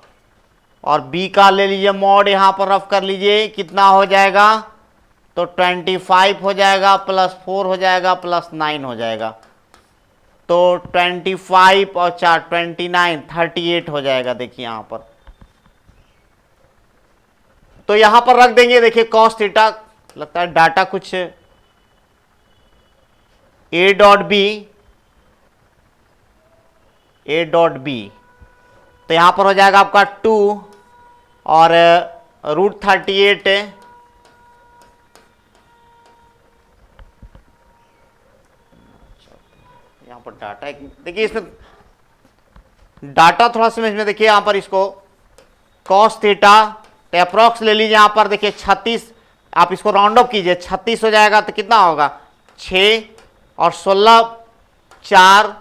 [SPEAKER 1] और बी का ले लीजिए मॉड, यहां पर रफ कर लीजिए, कितना हो जाएगा, तो 25 हो जाएगा +4 हो जाएगा +9 हो जाएगा, तो 25 और 4 29 38 हो जाएगा। देखिए यहां पर तो यहां पर रख देंगे, देखिए कॉस थीटा, लगता है डाटा कुछ ए डॉट बी तो यहां पर हो जाएगा आपका 2 और √38 यहां पर डाटा देखिए, इसमें डाटा थोड़ा समझ में, देखिए यहां पर इसको कॉस थीटा तो अप्रॉक्स ले लीजिए, यहां पर देखिए 36, आप इसको राउंड अप कीजिए 36 हो जाएगा, तो कितना होगा 6 और 16 4,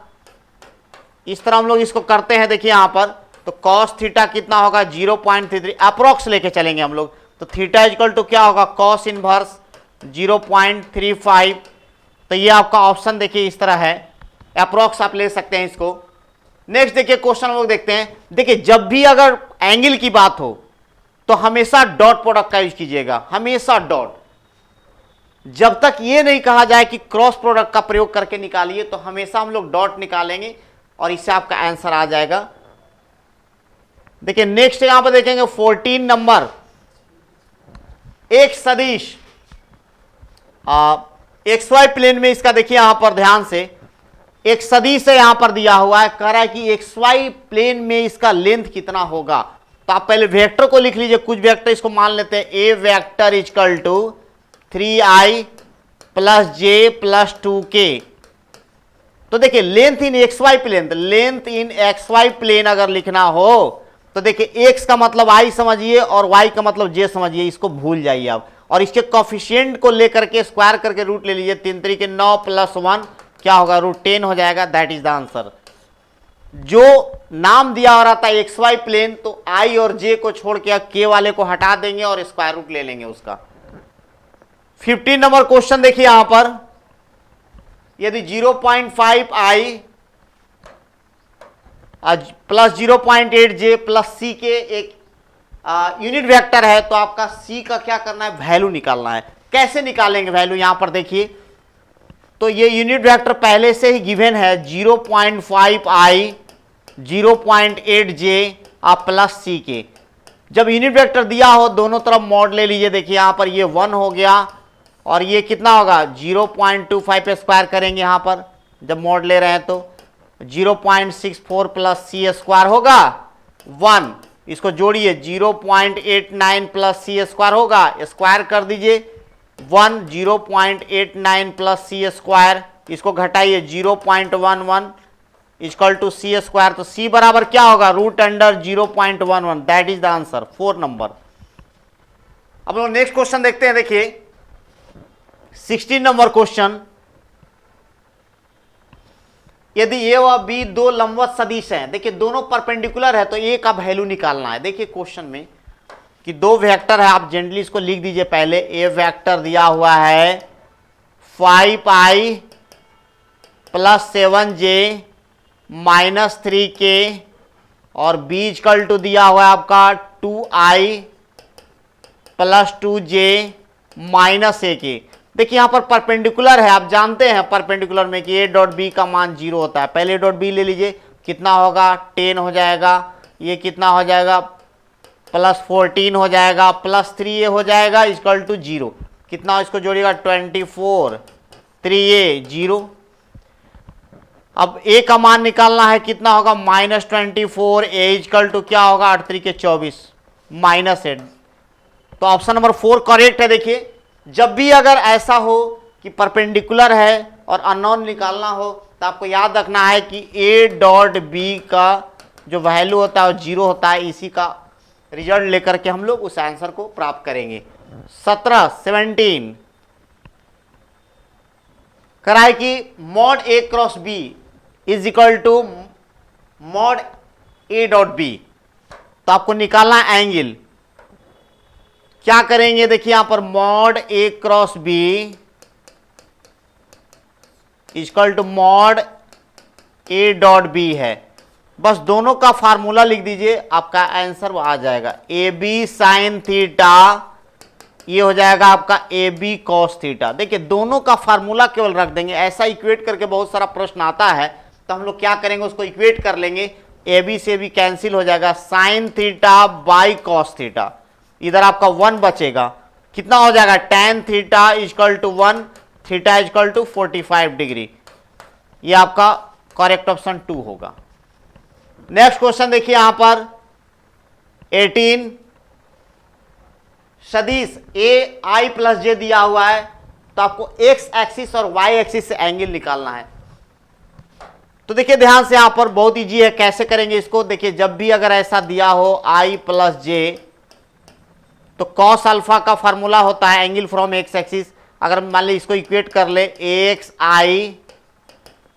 [SPEAKER 1] इस तरह हम लोग इसको करते हैं। देखिए यहां पर तो कॉस थीटा कितना होगा 0.33, अप्रॉक्स लेके चलेंगे हम लोग, तो थीटा इक्वल टू क्या होगा कॉस इनवर्स 0.35, तो ये आपका ऑप्शन देखिए इस तरह है, अप्रॉक्स आप ले सकते हैं इसको। नेक्स्ट देखिए क्वेश्चन हम लोग देखते हैं। देखिए जब भी अगर एंगल की बात हो तो हमेशा डॉट प्रोडक्ट का यूज कीजिएगा, हमेशा डॉट, जब तक ये नहीं कहा जाए कि क्रॉस प्रोडक्ट का प्रयोग करके निकालिए, तो हमेशा हम लोग डॉट निकालेंगे और इससे आपका आंसर आ जाएगा। देखिए नेक्स्ट यहां पर देखेंगे 14 नंबर, एक सदिश XY प्लेन में, इसका देखिए यहां पर ध्यान से एक सदिश है यहां पर दिया हुआ है, कह रहा है कि XY प्लेन में इसका लेंथ कितना होगा। तो आप पहले वेक्टर को लिख लीजिए, कुछ वेक्टर इसको मान लेते हैं, a vector equal to 3i + j + 2k। तो देखिए length in XY plane, length in XY plane अगर लिखना हो तो देखिए x का मतलब i समझिए और y का मतलब j समझिए, इसको भूल जाइए आप, और इसके कॉफिशिएंट को लेकर के स्क्वायर करके रूट ले लीजिए, 3 3 के 9 प्लस 1 क्या होगा, √10 हो जाएगा। That is the answer. जो नाम दिया हो रहा था XY प्लेन, तो I और J को छोड़ के K वाले को हटा देंगे और स्क्वायर रूट ले लेंगे उसका। 15 नंबर क्वेश्चन देखिए यहां पर, यदि 0.5I plus 0.8J plus C के एक यूनिट वेक्टर है, तो आपका C का क्या करना है, वैल्यू निकालना है। कैसे निकालेंगे वैल्यू, यहां पर देखिए, तो ये यूनिट वेक्टर पहले से ही गिवन है, 0.5I 0.8J प्लस C के। जब यूनिट वेक्टर दिया हो दोनों तरफ मॉड ले लीजिए। देखिए यहां पर ये 1 हो गया और ये कितना होगा, 0.25 पे स्क्वायर करेंगे यहां पर जब मॉड ले रहे हैं, तो 0.64 प्लस C स्क्वायर होगा 1, इसको जोड़िए 0.89 प्लस C स्क्वायर होगा, स्क्वायर कर दीजिए 1, 0.89 प्लस C स्क्वायर, इसको घटाइए 0.11 इक्वल टू C स्क्वायर, तो C बराबर क्या होगा, √0.11। That is the answer, 4 number. अब लोग नेक्स्ट क्वेश्चन देखते हैं। देखिए 16 नंबर क्वेश्चन, यदि ए व बी दो लंबवत सदिश हैं, देखिए दोनों परपेंडिकुलर है, तो ए का वैल्यू निकालना है। देखिए क्वेश्चन में कि दो वेक्टर है, आप जनरली इसको लिख दीजिए पहले। ए वेक्टर दिया हुआ है 5I plus 7J minus 3K और बी इक्वल टू दिया हुआ है आपका 2I plus 2J minus AK। देखिए यहां पर परपेंडिकुलर है, आप जानते हैं परपेंडिकुलर में कि A डॉट B का मान 0 होता है। पहले डॉट B ले लीजिए, कितना होगा, 10 हो जाएगा, ये कितना हो जाएगा, प्लस 14 हो जाएगा, प्लस 3A हो जाएगा इक्वल टू 0, कितना इसको जोड़िएगा 24, 3A 0। अब A का मान निकालना है, कितना होगा, -24, A इक्वल टू क्या होगा, 8 3 के 24 माइनस 8। तो ऑप्शन नंबर 4 करेक्ट है। देखिए जब भी अगर ऐसा हो कि परपेंडिकुलर है और अननोन निकालना हो, तो आपको याद रखना है कि A डॉट B का जो वैल्यू होता है वो 0 होता है। इसी का रिजल्ट लेकर के हम लोग उस आंसर को प्राप्त करेंगे। 17 कराए कि mod A cross B is equal to mod A dot B, तो आपको निकालना एंगल। क्या करेंगे, देखिए यहां पर mod A cross B equal to mod A dot B है, बस दोनों का फार्मूला लिख दीजिए, आपका आंसर आ जाएगा। AB साइन थीटा, ये हो जाएगा आपका AB कॉस थीटा। देखिए दोनों का फार्मूला केवल रख देंगे, ऐसा इक्वेट करके बहुत सारा प्रश्न आता है, तो हम लोग क्या करेंगे, उसको इक्वेट कर लेंगे। AB से भी कैंसिल हो जाएगा, sine theta by cos theta, इधर आपका 1 बचेगा, कितना हो जाएगा, tan theta equal to 1, theta equal to 45 degree. ये आपका करेक्ट ऑप्शन 2 होगा। नेक्स्ट क्वेश्चन देखिए यहां पर 18, सदिश AI प्लस J दिया हुआ है, तो आपको x एक्सिस और y एक्सिस से एंगल निकालना है। तो देखिए ध्यान से, यहां पर बहुत इजी है, कैसे करेंगे इसको। देखिए जब भी अगर ऐसा दिया हो I प्लस J, तो कॉस अल्फा का फॉर्मूला होता है एंगल फ्रॉम एक्स एक्सिस। अगर मान ली इसको इक्वेट कर ले, AXI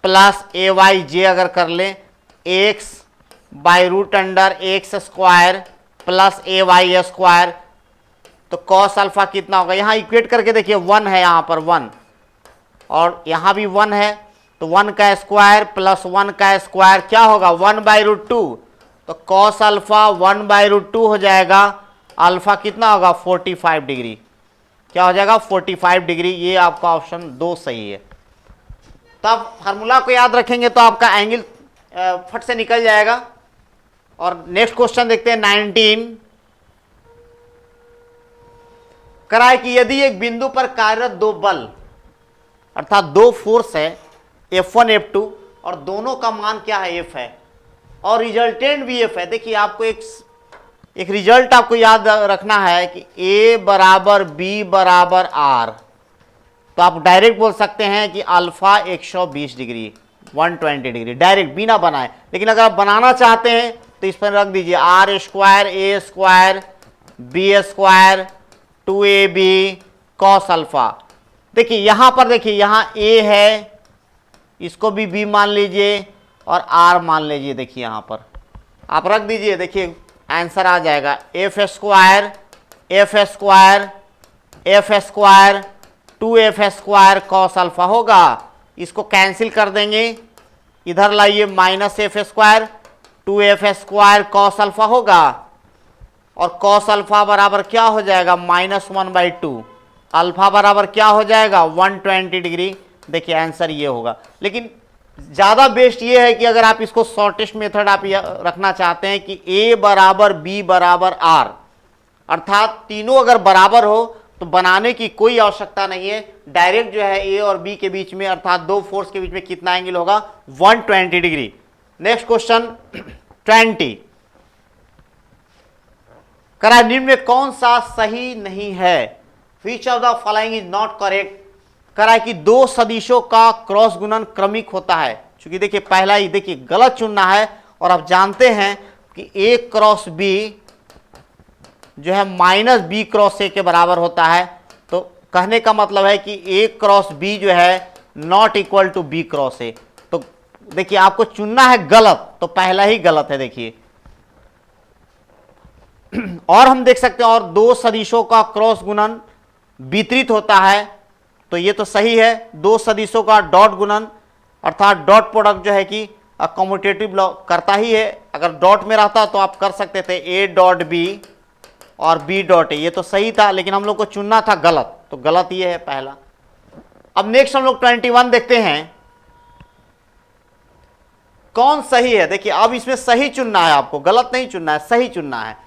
[SPEAKER 1] प्लस AYJ अगर कर ले, x by root under X square plus AY square, तो कॉस अल्फा कितना होगा, यहां इक्वेट करके देखिए 1 है, यहां पर 1 और यहां भी 1 है, तो 1 का स्क्वायर प्लस 1 का स्क्वायर क्या होगा, 1/√2, तो कॉस अल्फा 1/√2 हो जाएगा। अल्फा कितना होगा, 45 डिग्री, क्या हो जाएगा 45 डिग्री। ये आपका ऑप्शन 2 सही है। तो आप फार्मूला को याद रखेंगे तो आपका एंगल फट से निकल जाएगा। और नेक्स्ट क्वेश्चन देखते हैं 19, कराए कि यदि एक बिंदु पर कार्यरत दो बल अर्थात दो फोर्स है F1 F2 और दोनों का मान क्या है, F है और रिजल्टेंट भी F है। देखिए आपको एक रिजल्ट आपको याद रखना है कि A बराबर B बराबर R, तो आप डायरेक्ट बोल सकते हैं कि अल्फा 120 डिग्री 120 डिग्री, डायरेक्ट बिना बनाए। लेकिन अगर आप बनाना चाहते हैं तो इस पर रख दीजिए R square A square B square 2ab cos alpha. देखिए यहां पर, देखिए यहां a है, इसको भी b मान लीजिए और r मान लीजिए। देखिए यहां पर आप रख दीजिए, देखिए आंसर आ जाएगा F square 2f square cos alpha होगा। इसको कैंसिल कर देंगे, इधर लाइए minus F square 2f square cos alpha होगा, और कॉस अल्फा बराबर क्या हो जाएगा -1/2, अल्फा बराबर क्या हो जाएगा 120 डिग्री। देखिए आंसर ये होगा। लेकिन ज्यादा बेस्ट ये है कि अगर आप इसको शॉर्टेस्ट मेथड आप रखना चाहते हैं कि a बराबर b बराबर r, अर्थात तीनों अगर बराबर हो तो बनाने की कोई आवश्यकता नहीं है, डायरेक्ट जो है a और b के बीच में, अर्थात दो फोर्स के बीच में कितना एंगल होगा 120 डिग्री। नेक्स्ट क्वेश्चन 20, करा निम्न में कौन सा सही नहीं है, which of the following is not correct. करा कि दो सदिशों का क्रॉस गुणन क्रमिक होता है। क्योंकि देखिए पहला ही देखिए गलत चुनना है, और आप जानते हैं कि a क्रॉस b जो है -b क्रॉस a के बराबर होता है। तो कहने का मतलब है कि a क्रॉस b जो है not equal to b cross a। तो देखिए आपको चुनना है गलत, तो पहला ही गलत है। देखिए और हम देख सकते हैं, और दो सदिशों का क्रॉस गुणन वितरित होता है, तो ये तो सही है। दो सदिशों का डॉट गुणन अर्थात डॉट प्रोडक्ट जो है कि कम्यूटेटिव लॉ करता ही है। अगर डॉट में रहता तो आप कर सकते थे a डॉट b और b डॉट a, ये तो सही था, लेकिन हम लोग को चुनना था गलत, तो गलत ये है पहला। अब नेक्स्ट हम लोग 21 देखते हैं कौन सही है। देखिए अब इसमें सही चुनना है, आपको गलत नहीं चुनना है, सही चुनना है।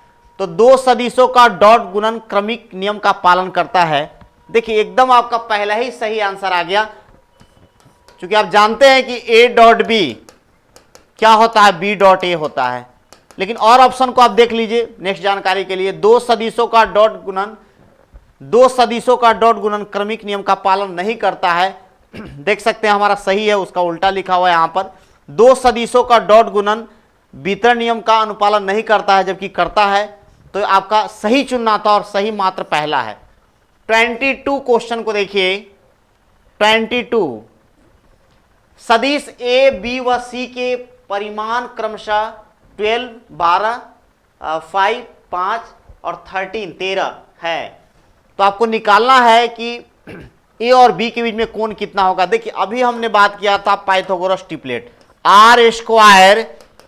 [SPEAKER 1] तो दो सदिशों का डॉट गुणन क्रमिक नियम का पालन करता है। देखिए एकदम आपका पहला ही सही आंसर आ गया, क्योंकि आप जानते हैं कि a डॉट b क्या होता है, b डॉट a होता है। लेकिन और ऑप्शन को आप देख लीजिए नेक्स्ट जानकारी के लिए। दो सदिशों का डॉट गुणन क्रमिक नियम का पालन नहीं करता है। देख सकते हैं हमारा सही है, उसका उल्टा लिखा हुआ है यहां पर। दो सदिशों का डॉट गुणन वितरण नियम का अनुपालन नहीं करता है, जबकि करता है। तो आपका सही चुनना था, और सही मात्र पहला है। 22 क्वेश्चन को देखिए। 22 सदिश a b व c के परिमाण क्रमशः 12 12 5 5 और 13 है। तो आपको निकालना है कि a और b के बीच में कोण कितना होगा। देखिए अभी हमने बात किया था Pythagoras triplet, r square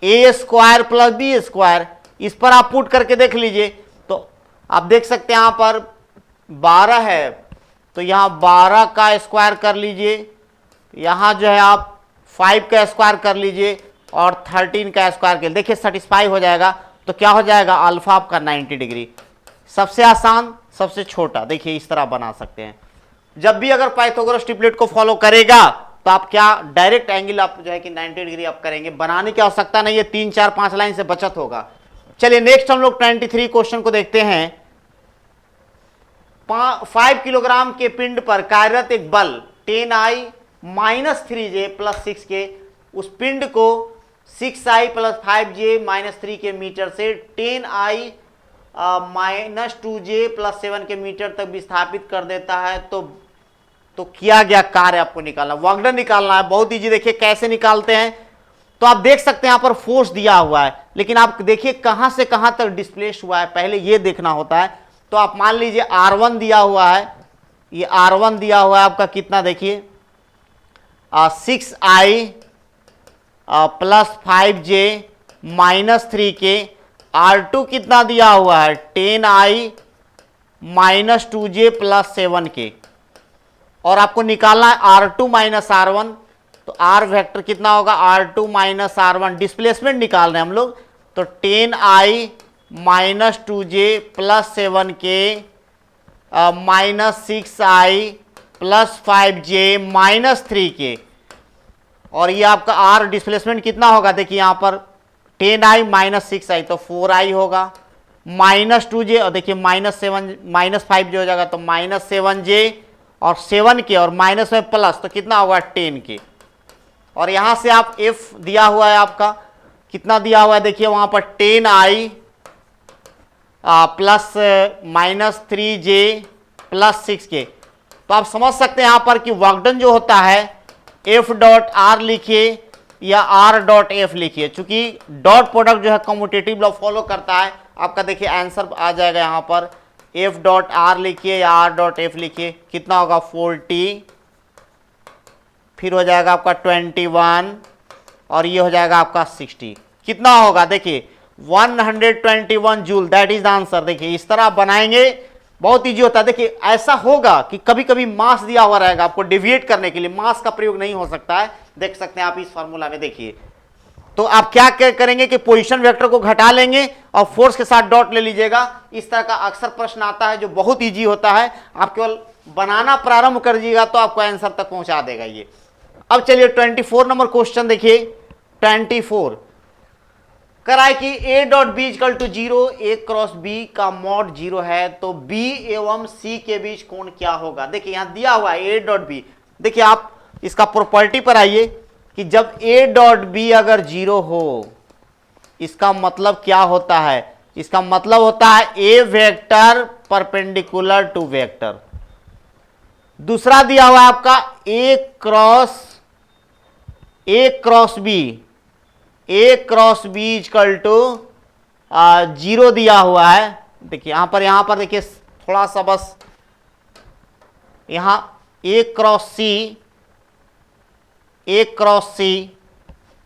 [SPEAKER 1] a square plus b square. इस पर आप पुट करके देख लीजिए, तो आप देख सकते हैं यहां पर 12 है, तो यहां 12 का स्क्वायर कर लीजिए, यहां जो है आप 5 का स्क्वायर कर लीजिए, और 13 का स्क्वायर कर लीजिए। देखिए सेटिस्फाई हो जाएगा। तो क्या हो जाएगा अल्फा आपका 90 डिग्री। सबसे आसान सबसे छोटा, देखिए इस तरह बना सकते हैं। जब भी अगर पाइथागोरस ट्रिपलेट को फॉलो करेगा तो आप क्या डायरेक्ट एंगल आप जो है कि 90 डिग्री आप करेंगे, बनाने की आवश्यकता नहीं है, 3 4 5 लाइन से बचत होगा। चलिए नेक्स्ट हम लोग 23 क्वेश्चन को देखते हैं। 5 किलोग्राम के पिंड पर कार्यरत एक बल 10i - 3j + 6k उस पिंड को 6i + 5j - 3k मीटर से 10i - 2j + 7k मीटर तक विस्थापित कर देता है। तो किया गया कार्य आपको निकालना, वर्क डन निकालना है। बहुत ईजी, देखिए कैसे निकालते हैं। तो आप देख सकते हैं यहां पर फोर्स दिया हुआ है, लेकिन आप देखिए कहां से कहां तक डिस्प्लेस हुआ है, पहले ये देखना होता है। तो आप मान लीजिए R1 दिया हुआ है, ये R1 दिया हुआ है आपका कितना, देखिए 6i + 5j - 3k। R2 कितना दिया हुआ है 10i - 2j + 7k, और आपको निकालना है R2 - R1। तो R वेक्टर कितना होगा R2 - R1, डिस्प्लेसमेंट निकाल रहे हैं हम लोग। तो 10i - 2j + 7k -6i + 5j - 3k, और ये आपका R डिस्प्लेसमेंट कितना होगा, देखिए यहां पर 10i - 6i तो 4i होगा, -2j, और देखिए -5 जो हो जाएगा तो -7j और 7k, और माइनस में प्लस तो कितना होगा 10k। और यहां से आप F दिया हुआ है आपका कितना दिया हुआ है, देखिए वहां पर 10i plus -3j plus 6k। तो आप समझ सकते हैं यहां पर कि वर्क डन जो होता है F डॉट आर लिखिए या R डॉट एफ लिखिए, चूंकि डॉट प्रोडक्ट जो है कम्यूटेटिव लॉ फॉलो करता है। आपका देखिए आंसर आ जाएगा यहां पर F डॉट आर लिखिए या R डॉट एफ लिखिए, कितना होगा 40, फिर हो जाएगा आपका 21 और ये हो जाएगा आपका 60। कितना होगा देखिए 121 joule, that is the answer. देखिए इस तरह आप बनाएंगे, बहुत इजी होता है। देखिए ऐसा होगा कि कभी कभी मास दिया हुआ रहेगा, आपको डेविएट करने के लिए मास का प्रयोग नहीं हो सकता है। देख सकते हैं आप इस फार्मूला में, देखिए तो आप क्या करेंगे कि पोजीशन वेक्टर को घटा लेंगे और फोर्स के साथ डॉट ले लीजिएगा। इस तरह का अक्सर प्रश्न आता है जो बहुत इजी होता है, आप केवल बनाना प्रारंभ कर दीजिएगा तो आपको आंसर तक पहुंचा देगा ये। अब चलिए 24 नंबर क्वेश्चन देखिए। 24 कराए कि A dot B equal to 0, A cross B का मॉड 0 है, तो B एवं C के बीच कोण क्या होगा। देखिए यहां दिया हुआ है A डॉट B। देखिए आप इसका प्रॉपर्टी पर आइए कि जब A डॉट B अगर 0 हो, इसका मतलब क्या होता है, इसका मतलब होता है A vector perpendicular to vector. दूसरा दिया हुआ है आपका A cross B equal to 0 दिया हुआ है। देखिए यहां पर देखिए थोड़ा सा बस यहां A क्रॉस C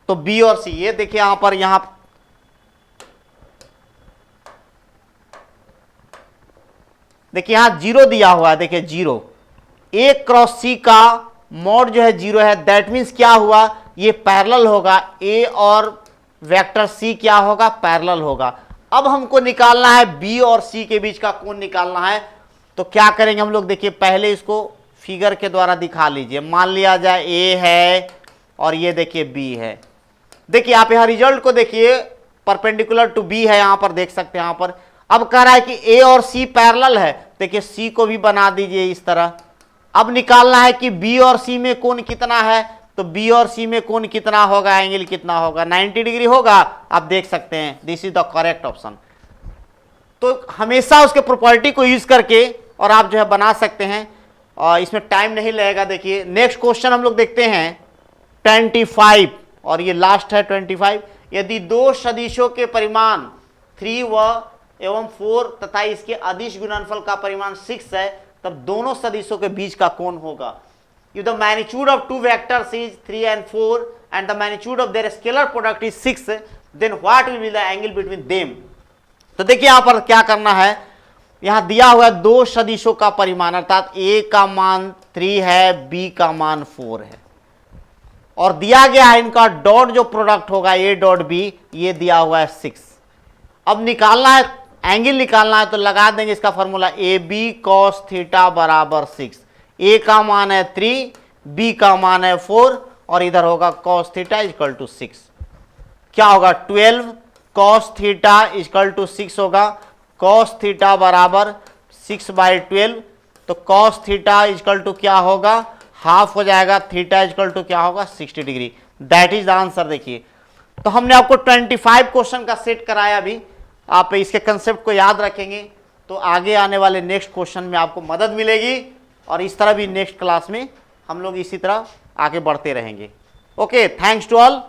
[SPEAKER 1] तो B और C, ये देखिए यहां पर देखिए यहां 0 दिया हुआ है। देखिए 0 A क्रॉस C का मॉड जो है 0 है, दैट मीन्स क्या हुआ, ये पैरेलल होगा। A और वेक्टर C क्या होगा, पैरेलल होगा। अब हमको निकालना है B और C के बीच का कोण निकालना है, तो क्या करेंगे हम लोग, देखिए पहले इसको फिगर के द्वारा दिखा लीजिए। मान लिया जाए A है और ये देखिए B है। देखिए आप यहां रिजल्ट को देखिए, परपेंडिकुलर टू B है, यहां पर देख सकते हैं। यहां पर अब कह रहा है कि A और C पैरेलल है, देखिए C को भी बना दीजिए इस तरह। अब निकालना है कि B और C में कोण कितना है, तो B और C में कोण कितना होगा, एंगल कितना होगा, 90 डिग्री होगा। आप देख सकते हैं this is the correct option. तो हमेशा उसके प्रॉपर्टी को यूज करके और आप जो है बना सकते हैं, और इसमें टाइम नहीं लगेगा। देखिए नेक्स्ट क्वेश्चन हम लोग देखते हैं 25, और ये लास्ट है 25। यदि दो सदिशों के परिमाण 3 एवं 4 तथा इसके अदिश गुणनफल का परिमाण 6 है, तब दोनों सदिशों के बीच का कोण होगा। If the magnitude of two vectors is 3 and 4 and the magnitude of their scalar product is 6, then what will be the angle between them? तो देखिए यहां पर क्या करना है, यहां दिया हुआ है दो सदिशों का परिमाण, अर्थात A का मान 3 है, B का मान 4 है, और दिया गया है इनका डॉट जो प्रोडक्ट होगा A डॉट B, ये दिया हुआ है 6। अब निकालना है एंगल निकालना है, तो लगा देंगे इसका फॉर्मूला AB cos थीटा बराबर 6। A का मान है 3, B का मान है 4, और इधर होगा cos थीटा इक्वल टू 6। क्या होगा 12 cos थीटा इक्वल टू 6 होगा। cos थीटा बराबर 6/12, तो cos थीटा इक्वल टू क्या होगा, हाफ हो जाएगा। थीटा इक्वल टू क्या होगा 60 degree, that is the answer. देखिए तो हमने आपको 25 क्वेश्चन का सेट कराया। अभी आप इसके कंसेप्ट को याद रखेंगे तो आगे आने वाले नेक्स्ट क्वेश्चन में आपको मदद मिलेगी, और इस तरह भी नेक्स्ट क्लास में हम लोग इसी तरह आगे बढ़ते रहेंगे। Okay, thanks to all.